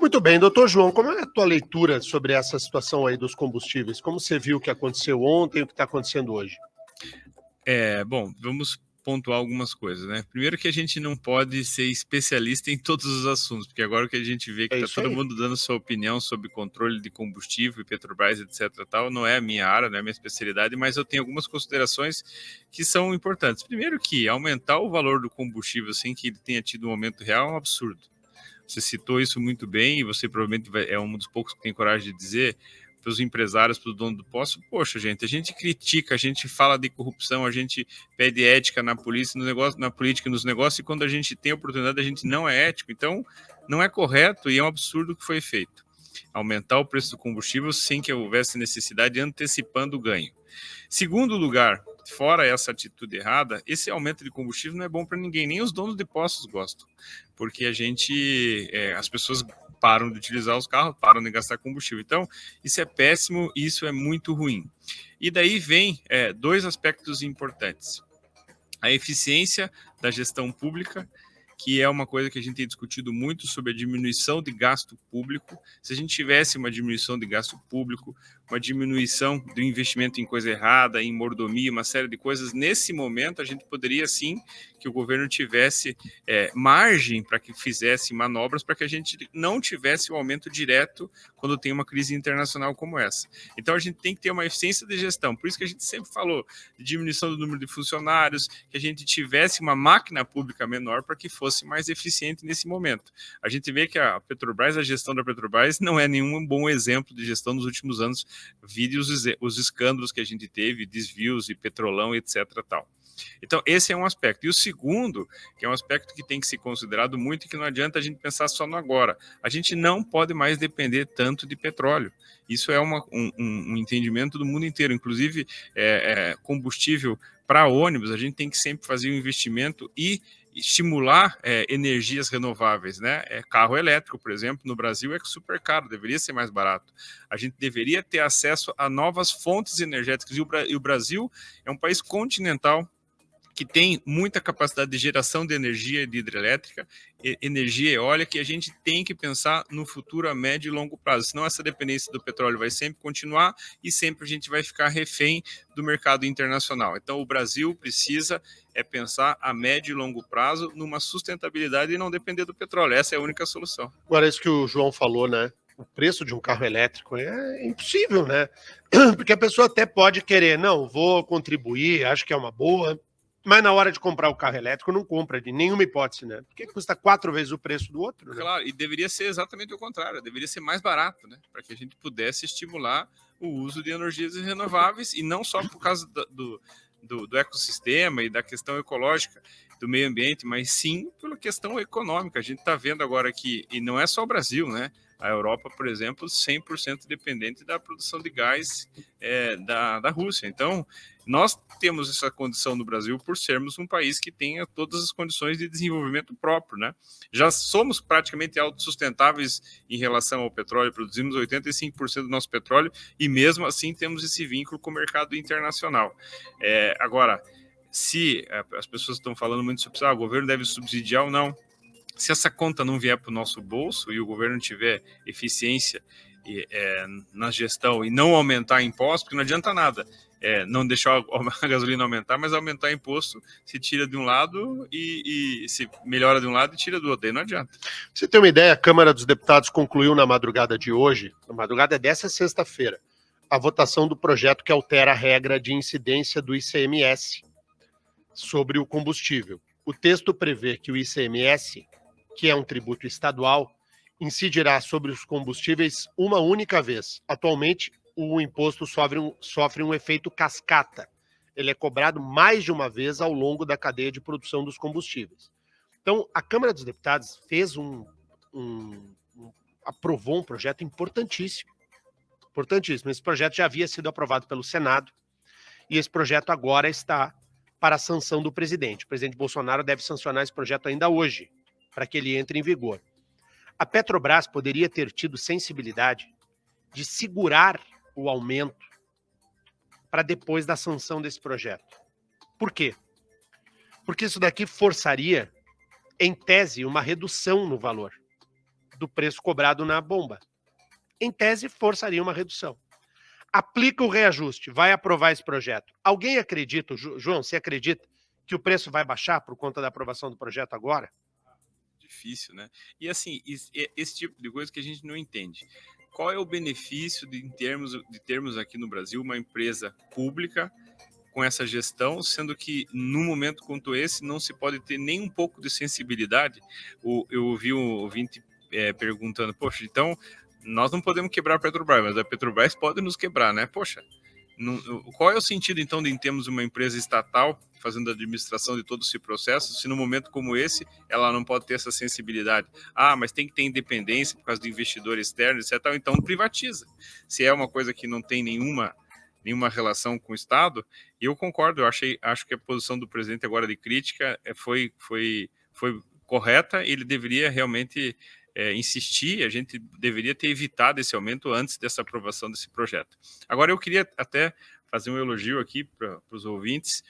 Muito bem, doutor João, como é a tua leitura sobre essa situação aí dos combustíveis? Como você viu o que aconteceu ontem e o que está acontecendo hoje? Bom, vamos pontuar algumas coisas, né? Primeiro que a gente não pode ser especialista em todos os assuntos, porque agora que a gente vê que está todo mundo dando sua opinião sobre controle de combustível, Petrobras, etc. tal, não é a minha área, não é a minha especialidade, mas eu tenho algumas considerações que são importantes. Primeiro que aumentar o valor do combustível sem que ele tenha tido um aumento real é um absurdo. Você citou isso muito bem e você provavelmente é um dos poucos que tem coragem de dizer para os empresários, para o dono do posto, poxa, gente, a gente critica, a gente fala de corrupção, a gente pede ética na polícia, no negócio, na política, nos negócios, e quando a gente tem a oportunidade, a gente não é ético. Então, não é correto e é um absurdo o que foi feito. Aumentar o preço do combustível sem que houvesse necessidade, antecipando o ganho. Segundo lugar, fora essa atitude errada, esse aumento de combustível não é bom para ninguém, nem os donos de postos gostam, porque as pessoas param de utilizar os carros, param de gastar combustível. Então, isso é péssimo e isso é muito ruim. E daí vem dois aspectos importantes. A eficiência da gestão pública, que é uma coisa que a gente tem discutido muito sobre a diminuição de gasto público. Se a gente tivesse uma diminuição de gasto público, uma diminuição do investimento em coisa errada, em mordomia, uma série de coisas, nesse momento a gente poderia sim que o governo tivesse margem para que fizesse manobras para que a gente não tivesse o aumento direto quando tem uma crise internacional como essa. Então a gente tem que ter uma eficiência de gestão. Por isso que a gente sempre falou de diminuição do número de funcionários, que a gente tivesse uma máquina pública menor para que fosse mais eficiente nesse momento. A gente vê que a Petrobras, a gestão da Petrobras, não é nenhum bom exemplo de gestão nos últimos anos, vide os escândalos que a gente teve, desvios e petrolão, etc. tal. Então, esse é um aspecto. E o segundo, que é um aspecto que tem que ser considerado muito e que não adianta a gente pensar só no agora. A gente não pode mais depender tanto de petróleo. Isso é um entendimento do mundo inteiro. Inclusive, combustível para ônibus, a gente tem que sempre fazer um investimento e estimular energias renováveis, né? Carro elétrico, por exemplo, no Brasil é super caro, deveria ser mais barato. A gente deveria ter acesso a novas fontes energéticas. E o Brasil é um país continental que tem muita capacidade de geração de energia de hidrelétrica, energia eólica, que a gente tem que pensar no futuro a médio e longo prazo, senão essa dependência do petróleo vai sempre continuar e sempre a gente vai ficar refém do mercado internacional. Então o Brasil precisa pensar a médio e longo prazo numa sustentabilidade e não depender do petróleo, essa é a única solução. Agora, isso que o João falou, né? O preço de um carro elétrico é impossível, né? Porque a pessoa até pode querer, não, vou contribuir, acho que é uma boa, mas na hora de comprar o carro elétrico não compra de nenhuma hipótese, né? Porque custa 4 vezes o preço do outro, né? Claro, e deveria ser exatamente o contrário, deveria ser mais barato, né? Para que a gente pudesse estimular o uso de energias renováveis e não só por causa do ecossistema e da questão ecológica do meio ambiente, mas sim pela questão econômica. A gente está vendo agora que, e não é só o Brasil, né? A Europa, por exemplo, 100% dependente da produção de gás da Rússia. Então, nós temos essa condição no Brasil por sermos um país que tenha todas as condições de desenvolvimento próprio, né? Já somos praticamente autossustentáveis em relação ao petróleo, produzimos 85% do nosso petróleo e mesmo assim temos esse vínculo com o mercado internacional. Agora, se as pessoas estão falando muito sobre o governo deve subsidiar ou não, se essa conta não vier para o nosso bolso e o governo tiver eficiência na gestão e não aumentar impostos, porque não adianta nada não deixar a gasolina aumentar, mas aumentar imposto se tira de um lado e se melhora de um lado e tira do outro, aí não adianta. Você tem uma ideia, a Câmara dos Deputados concluiu na madrugada de hoje, na madrugada dessa sexta-feira, a votação do projeto que altera a regra de incidência do ICMS sobre o combustível. O texto prevê que o ICMS, que é um tributo estadual, incidirá sobre os combustíveis uma única vez. Atualmente, o imposto sofre um efeito cascata. Ele é cobrado mais de uma vez ao longo da cadeia de produção dos combustíveis. Então, a Câmara dos Deputados fez aprovou um projeto importantíssimo. Importantíssimo. Esse projeto já havia sido aprovado pelo Senado e esse projeto agora está para a sanção do presidente. O presidente Bolsonaro deve sancionar esse projeto ainda hoje, para que ele entre em vigor. A Petrobras poderia ter tido sensibilidade de segurar o aumento para depois da sanção desse projeto. Por quê? Porque isso daqui forçaria, em tese, uma redução no valor do preço cobrado na bomba. Em tese, forçaria uma redução. Aplica o reajuste, vai aprovar esse projeto. Alguém acredita, João, você acredita que o preço vai baixar por conta da aprovação do projeto agora? Difícil, né? E assim, esse tipo de coisa que a gente não entende. Qual é o benefício de termos aqui no Brasil uma empresa pública com essa gestão, sendo que num momento quanto esse não se pode ter nem um pouco de sensibilidade? Eu ouvi um ouvinte perguntando, poxa, então nós não podemos quebrar a Petrobras, mas a Petrobras pode nos quebrar, né? Poxa, qual é o sentido, então, de termos uma empresa estatal fazendo a administração de todo esse processo, se num momento como esse ela não pode ter essa sensibilidade? Ah, mas tem que ter independência por causa do investidor externo, etc. Então privatiza. Se é uma coisa que não tem nenhuma relação com o Estado, eu concordo, acho que a posição do presidente agora de crítica foi correta, ele deveria realmente insistir, a gente deveria ter evitado esse aumento antes dessa aprovação desse projeto. Agora, eu queria até fazer um elogio aqui para os ouvintes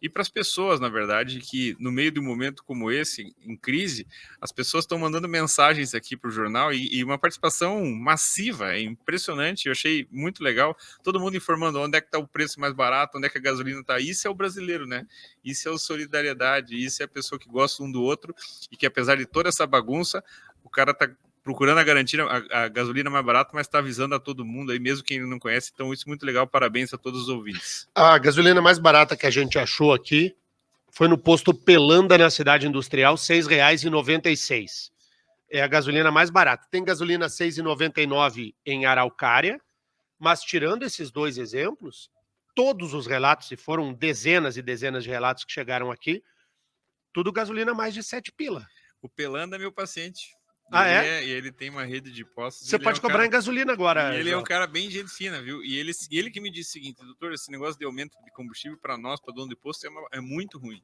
e para as pessoas, na verdade, que no meio de um momento como esse, em crise, as pessoas estão mandando mensagens aqui para o jornal e uma participação massiva, é impressionante, eu achei muito legal, todo mundo informando onde é que está o preço mais barato, onde é que a gasolina está. Isso é o brasileiro, né? Isso é a solidariedade, isso é a pessoa que gosta um do outro e que, apesar de toda essa bagunça, o cara está procurando a gasolina mais barata, mas está avisando a todo mundo aí, mesmo quem não conhece. Então, isso é muito legal. Parabéns a todos os ouvintes. A gasolina mais barata que a gente achou aqui foi no posto Pelanda, na Cidade Industrial, R$ 6,96. É a gasolina mais barata. Tem gasolina R$ 6,99 em Araucária, mas tirando esses dois exemplos, todos os relatos, e foram dezenas e dezenas de relatos que chegaram aqui, tudo gasolina mais de 7 pila. O Pelanda é meu paciente. E ele tem uma rede de postos. Você pode cobrar em gasolina agora. E ele é um cara bem gente fina, viu? E ele que me disse o seguinte, doutor, esse negócio de aumento de combustível para nós, para dono de posto, é muito ruim.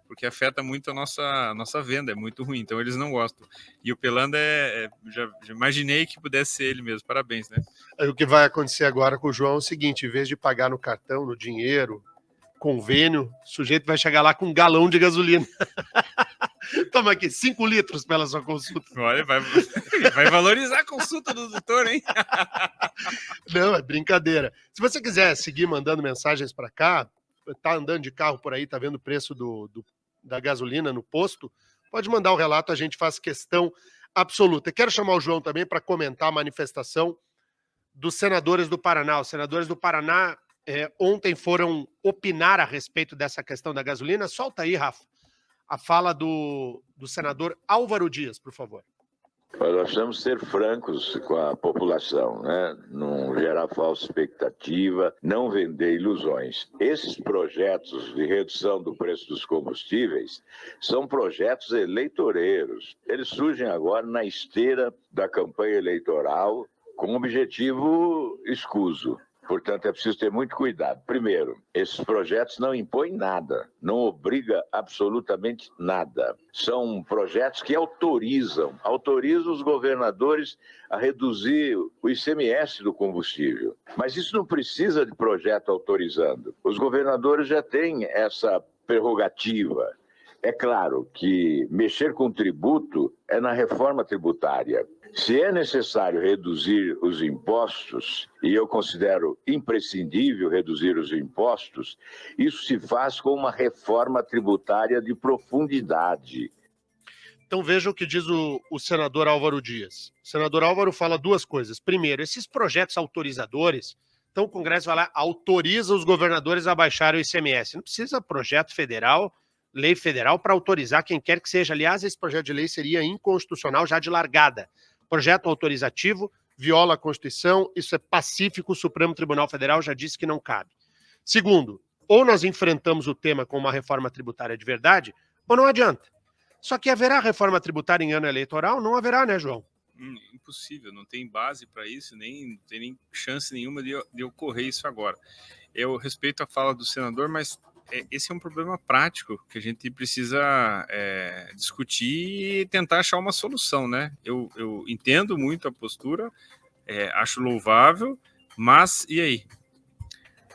Porque afeta muito a nossa venda, é muito ruim. Então eles não gostam. E o Pelanda já imaginei que pudesse ser ele mesmo. Parabéns, né? Aí, o que vai acontecer agora com o João é o seguinte: em vez de pagar no cartão, no dinheiro, convênio, o sujeito vai chegar lá com um galão de gasolina. Toma aqui, 5 litros pela sua consulta. Olha, vai valorizar a consulta do doutor, hein? Não, é brincadeira. Se você quiser seguir mandando mensagens para cá, tá andando de carro por aí, tá vendo o preço da gasolina no posto, pode mandar um relato, a gente faz questão absoluta. Quero chamar o João também para comentar a manifestação dos senadores do Paraná. Os senadores do Paraná ontem foram opinar a respeito dessa questão da gasolina. Solta aí, Rafa, a fala do senador Álvaro Dias, por favor. Nós precisamos ser francos com a população, né? Não gerar falsa expectativa, não vender ilusões. Esses projetos de redução do preço dos combustíveis são projetos eleitoreiros. Eles surgem agora na esteira da campanha eleitoral com um objetivo escuso. Portanto, é preciso ter muito cuidado. Primeiro, esses projetos não impõem nada, não obrigam absolutamente nada. São projetos que autorizam os governadores a reduzir o ICMS do combustível. Mas isso não precisa de projeto autorizando. Os governadores já têm essa prerrogativa. É claro que mexer com tributo é na reforma tributária. Se é necessário reduzir os impostos, e eu considero imprescindível reduzir os impostos, isso se faz com uma reforma tributária de profundidade. Então veja o que diz o senador Álvaro Dias. O senador Álvaro fala duas coisas. Primeiro, esses projetos autorizadores, então o Congresso vai lá, autoriza os governadores a baixar o ICMS. Não precisa projeto federal, lei federal para autorizar quem quer que seja. Aliás, esse projeto de lei seria inconstitucional já de largada. Projeto autorizativo viola a Constituição, isso é pacífico, o Supremo Tribunal Federal já disse que não cabe. Segundo, ou nós enfrentamos o tema com uma reforma tributária de verdade, ou não adianta. Só que haverá reforma tributária em ano eleitoral? Não haverá, né, João? Impossível, não tem base para isso, não tem nem chance nenhuma de ocorrer isso agora. Eu respeito a fala do senador, mas esse é um problema prático que a gente precisa discutir e tentar achar uma solução, né? Eu entendo muito a postura, acho louvável, mas e aí?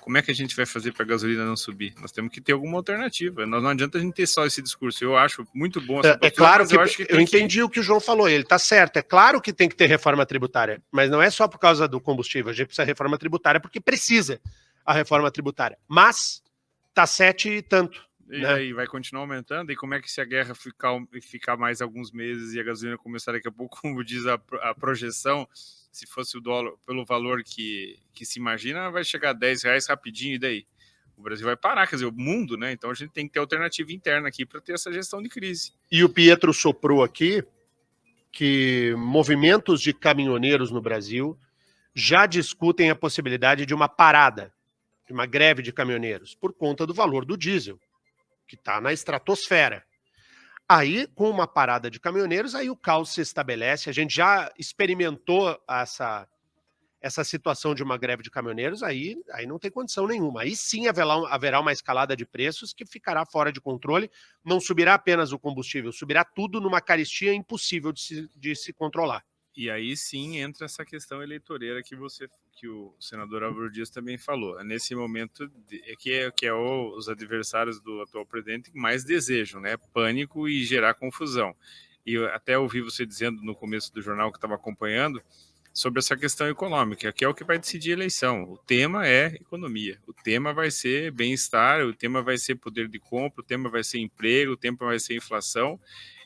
como é que a gente vai fazer para a gasolina não subir? Nós temos que ter alguma alternativa. Não adianta a gente ter só esse discurso. Eu acho muito bom essa postura, claro mas eu entendi o que o João falou, ele está certo. É claro que tem que ter reforma tributária, mas não é só por causa do combustível. A gente precisa de reforma tributária porque precisa a reforma tributária. Mas está 7 e tanto. E aí vai continuar aumentando? E como é que se a guerra ficar mais alguns meses e a gasolina começar daqui a pouco, como diz a projeção, se fosse o dólar pelo valor que se imagina, vai chegar a R$10 rapidinho, e daí? O Brasil vai parar, quer dizer, o mundo, né? Então a gente tem que ter alternativa interna aqui para ter essa gestão de crise. E o Pietro soprou aqui que movimentos de caminhoneiros no Brasil já discutem a possibilidade de uma parada, de uma greve de caminhoneiros, por conta do valor do diesel, que está na estratosfera. Aí, com uma parada de caminhoneiros, aí o caos se estabelece. A gente já experimentou essa situação de uma greve de caminhoneiros, aí não tem condição nenhuma. Aí sim haverá uma escalada de preços que ficará fora de controle. Não subirá apenas o combustível, subirá tudo numa carestia impossível de se controlar. E aí sim entra essa questão eleitoreira que o senador Álvaro Dias também falou. Nesse momento que os adversários do atual presidente mais desejam, né? Pânico e gerar confusão. E eu até ouvi você dizendo no começo do jornal que estava acompanhando sobre essa questão econômica, que é o que vai decidir a eleição. O tema é economia, o tema vai ser bem-estar, o tema vai ser poder de compra, o tema vai ser emprego, o tema vai ser inflação,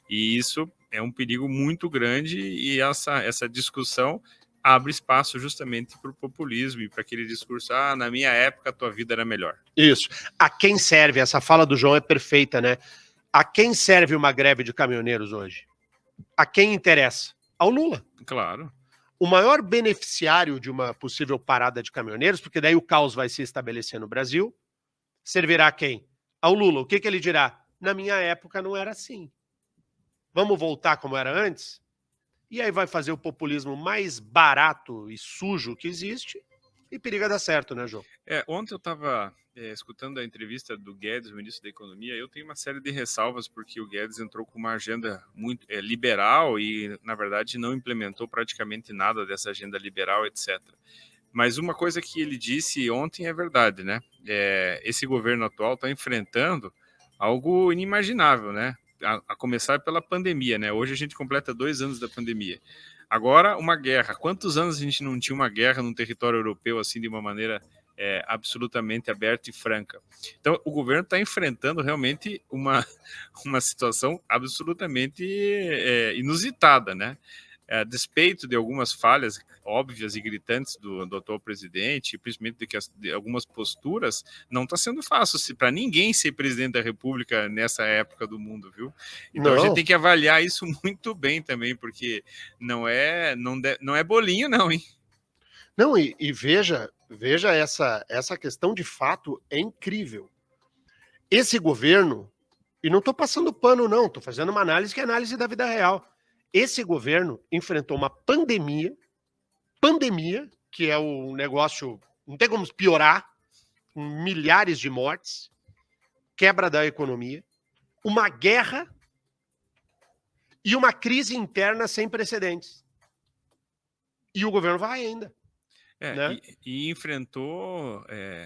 e isso é um perigo muito grande, e essa discussão abre espaço justamente para o populismo e para aquele discurso, na minha época a tua vida era melhor. Isso. A quem serve? Essa fala do João é perfeita, né? A quem serve uma greve de caminhoneiros hoje? A quem interessa? Ao Lula. Claro. O maior beneficiário de uma possível parada de caminhoneiros, porque daí o caos vai se estabelecer no Brasil, servirá a quem? Ao Lula. O que ele dirá? Na minha época não era assim. Vamos voltar como era antes? E aí vai fazer o populismo mais barato e sujo que existe e periga dar certo, né, João? Ontem eu estava escutando a entrevista do Guedes, o ministro da Economia. Eu tenho uma série de ressalvas porque o Guedes entrou com uma agenda muito liberal e, na verdade, não implementou praticamente nada dessa agenda liberal, etc. Mas uma coisa que ele disse ontem é verdade, né? Esse governo atual está enfrentando algo inimaginável, né? A começar pela pandemia, né? Hoje a gente completa 2 anos da pandemia. Agora, uma guerra. Quantos anos a gente não tinha uma guerra num território europeu assim de uma maneira absolutamente aberta e franca? Então, o governo está enfrentando realmente uma situação absolutamente inusitada, né? A despeito de algumas falhas óbvias e gritantes do atual presidente, principalmente de algumas posturas, não está sendo fácil para ninguém ser presidente da República nessa época do mundo, viu? Então a gente tem que avaliar isso muito bem também, porque não é bolinho não, hein? Não, e veja essa questão de fato é incrível. Esse governo, e não estou passando pano não, estou fazendo uma análise que é análise da vida real. Esse governo enfrentou uma pandemia, que é um negócio, não tem como piorar, com milhares de mortes, quebra da economia, uma guerra e uma crise interna sem precedentes. E o governo vai ainda. Né? E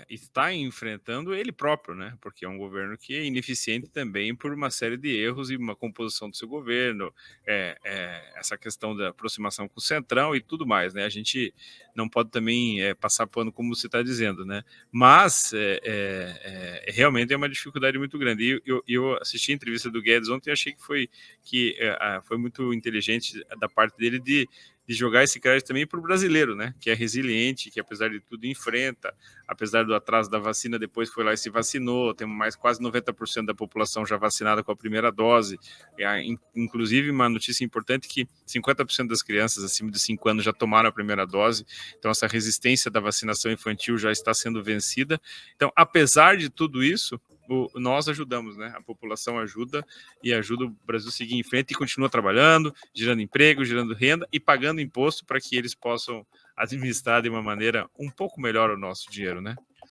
está enfrentando ele próprio, né? Porque é um governo que é ineficiente também por uma série de erros e uma composição do seu governo, essa questão da aproximação com o Centrão e tudo mais, né? A gente não pode também passar pano como você está dizendo, né? Mas realmente é uma dificuldade muito grande. E eu assisti a entrevista do Guedes ontem e achei que foi muito inteligente da parte dele de jogar esse crédito também para o brasileiro, né? Que é resiliente, que apesar de tudo enfrenta, apesar do atraso da vacina, depois foi lá e se vacinou, temos quase 90% da população já vacinada com a primeira dose, inclusive uma notícia importante que 50% das crianças acima de 5 anos já tomaram a primeira dose, então essa resistência da vacinação infantil já está sendo vencida. Então, apesar de tudo isso, nós ajudamos, né? A população ajuda e ajuda o Brasil a seguir em frente e continua trabalhando, gerando emprego, gerando renda e pagando imposto para que eles possam administrar de uma maneira um pouco melhor o nosso dinheiro, né?